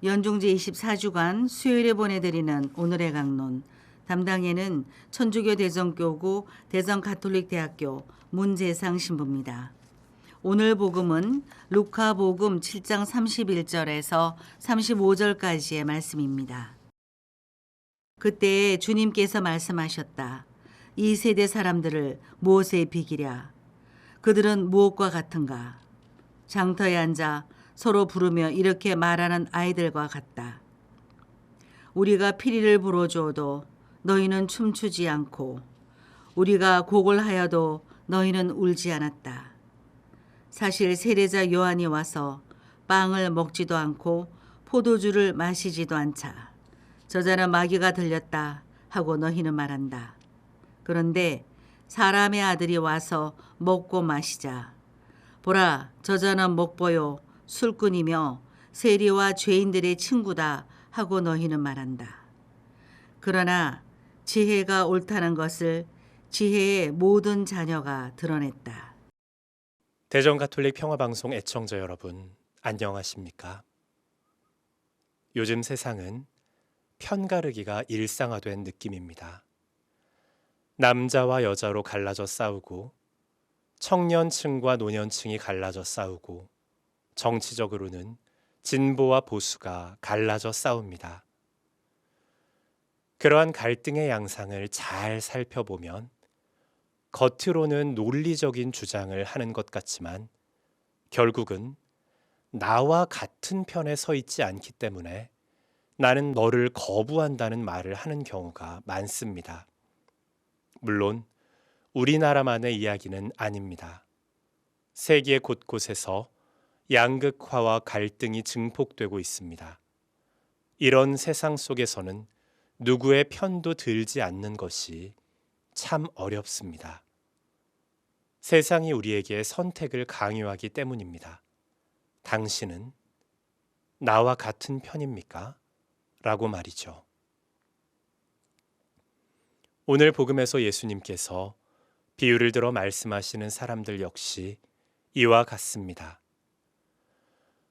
연중 제24주간 수요일에 보내드리는 오늘의 강론. 담당에는 천주교 대전교구 대전가톨릭대학교 문재상 신부입니다. 오늘 복음은 루카복음 7장 31절에서 35절까지의 말씀입니다. 그때 주님께서 말씀하셨다. 이 세대 사람들을 무엇에 비기랴? 그들은 무엇과 같은가? 장터에 앉아 서로 부르며 이렇게 말하는 아이들과 같다. 우리가 피리를 불어주어도 너희는 춤추지 않고 우리가 곡을 하여도 너희는 울지 않았다. 사실 세례자 요한이 와서 빵을 먹지도 않고 포도주를 마시지도 않자 저자는 마귀가 들렸다 하고 너희는 말한다. 그런데 사람의 아들이 와서 먹고 마시자 보라 저자는 먹보요 술꾼이며 세리와 죄인들의 친구다 하고 너희는 말한다. 그러나 지혜가 옳다는 것을 지혜의 모든 자녀가 드러냈다. 대전가톨릭 평화방송 애청자 여러분, 안녕하십니까? 요즘 세상은 편가르기가 일상화된 느낌입니다. 남자와 여자로 갈라져 싸우고 청년층과 노년층이 갈라져 싸우고 정치적으로는 진보와 보수가 갈라져 싸웁니다. 그러한 갈등의 양상을 잘 살펴보면 겉으로는 논리적인 주장을 하는 것 같지만 결국은 나와 같은 편에 서 있지 않기 때문에 나는 너를 거부한다는 말을 하는 경우가 많습니다. 물론 우리나라만의 이야기는 아닙니다. 세계 곳곳에서 양극화와 갈등이 증폭되고 있습니다. 이런 세상 속에서는 누구의 편도 들지 않는 것이 참 어렵습니다. 세상이 우리에게 선택을 강요하기 때문입니다. 당신은 나와 같은 편입니까? 라고 말이죠. 오늘 복음에서 예수님께서 비유를 들어 말씀하시는 사람들 역시 이와 같습니다.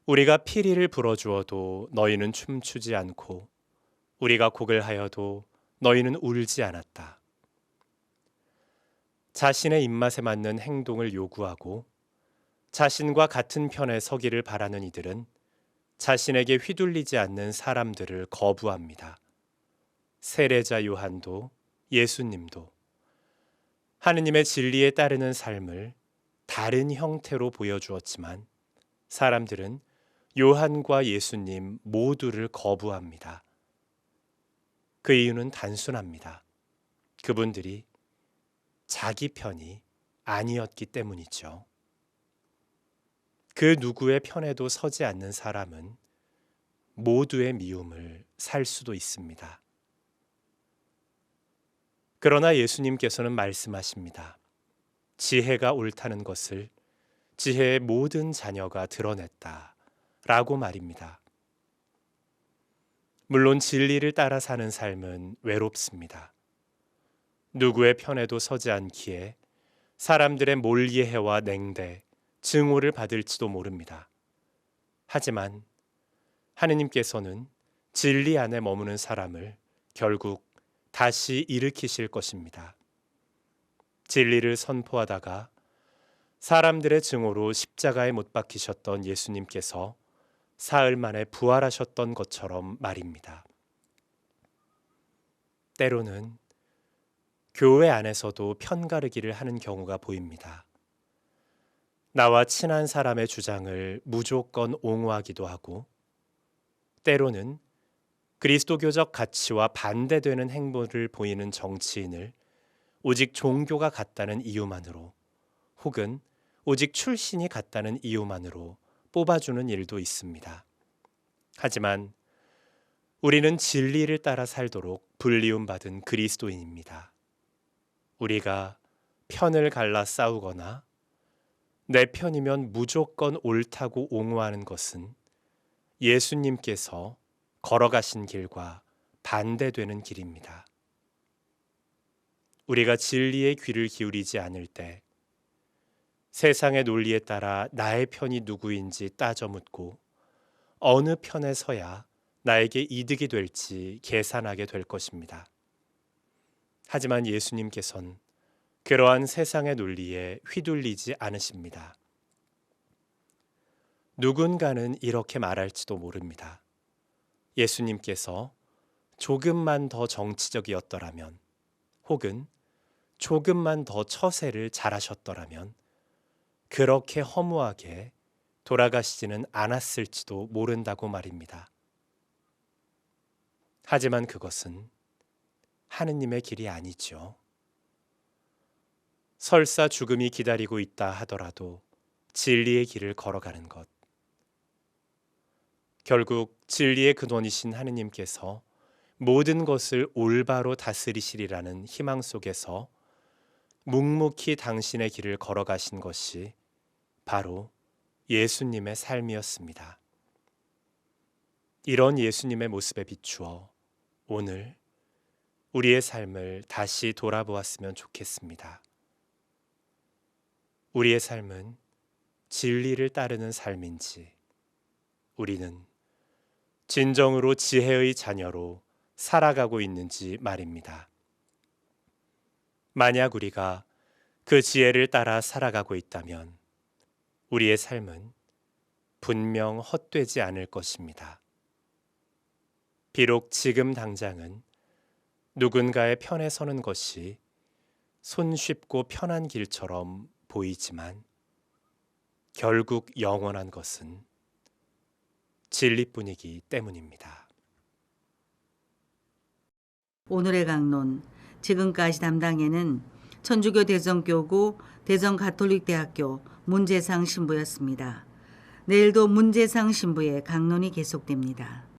우리가 피리를 불어주어도 너희는 춤추지 않고 우리가 곡을 하여도 너희는 울지 않았다. 자신의 입맛에 맞는 행동을 요구하고 자신과 같은 편에 서기를 바라는 이들은 자신에게 휘둘리지 않는 사람들을 거부합니다. 세례자 요한도 예수님도 하느님의 진리에 따르는 삶을 다른 형태로 보여주었지만 사람들은 요한과 예수님 모두를 거부합니다. 그 이유는 단순합니다. 그분들이 자기 편이 아니었기 때문이죠. 그 누구의 편에도 서지 않는 사람은 모두의 미움을 살 수도 있습니다. 그러나 예수님께서는 말씀하십니다. 지혜가 옳다는 것을 지혜의 모든 자녀가 드러냈다. 라고 말입니다. 물론 진리를 따라 사는 삶은 외롭습니다. 누구의 편에도 서지 않기에 사람들의 몰이해와 냉대, 증오를 받을지도 모릅니다. 하지만 하느님께서는 진리 안에 머무는 사람을 결국 다시 일으키실 것입니다. 진리를 선포하다가 사람들의 증오로 십자가에 못 박히셨던 예수님께서 사흘 만에 부활하셨던 것처럼 말입니다. 때로는 교회 안에서도 편가르기를 하는 경우가 보입니다. 나와 친한 사람의 주장을 무조건 옹호하기도 하고 때로는 그리스도교적 가치와 반대되는 행보를 보이는 정치인을 오직 종교가 같다는 이유만으로 혹은 오직 출신이 같다는 이유만으로 뽑아주는 일도 있습니다. 하지만 우리는 진리를 따라 살도록 불리움받은 그리스도인입니다. 우리가 편을 갈라 싸우거나 내 편이면 무조건 옳다고 옹호하는 것은 예수님께서 걸어가신 길과 반대되는 길입니다. 우리가 진리의 귀를 기울이지 않을 때 세상의 논리에 따라 나의 편이 누구인지 따져 묻고 어느 편에 서야 나에게 이득이 될지 계산하게 될 것입니다. 하지만 예수님께서는 그러한 세상의 논리에 휘둘리지 않으십니다. 누군가는 이렇게 말할지도 모릅니다. 예수님께서 조금만 더 정치적이었더라면, 혹은 조금만 더 처세를 잘하셨더라면 그렇게 허무하게 돌아가시지는 않았을지도 모른다고 말입니다. 하지만 그것은 하느님의 길이 아니죠. 설사 죽음이 기다리고 있다 하더라도 진리의 길을 걸어가는 것. 결국 진리의 근원이신 하느님께서 모든 것을 올바로 다스리시리라는 희망 속에서 묵묵히 당신의 길을 걸어가신 것이 바로 예수님의 삶이었습니다. 이런 예수님의 모습에 비추어 오늘 우리의 삶을 다시 돌아보았으면 좋겠습니다. 우리의 삶은 진리를 따르는 삶인지, 우리는 진정으로 지혜의 자녀로 살아가고 있는지 말입니다. 만약 우리가 그 지혜를 따라 살아가고 있다면 우리의 삶은 분명 헛되지 않을 것입니다. 비록 지금 당장은 누군가의 편에 서는 것이 손쉽고 편한 길처럼 보이지만 결국 영원한 것은 진리뿐이기 때문입니다. 오늘의 강론, 지금까지 담당에는 천주교 대전교구 대전가톨릭대학교 문재상 신부였습니다. 내일도 문재상 신부의 강론이 계속됩니다.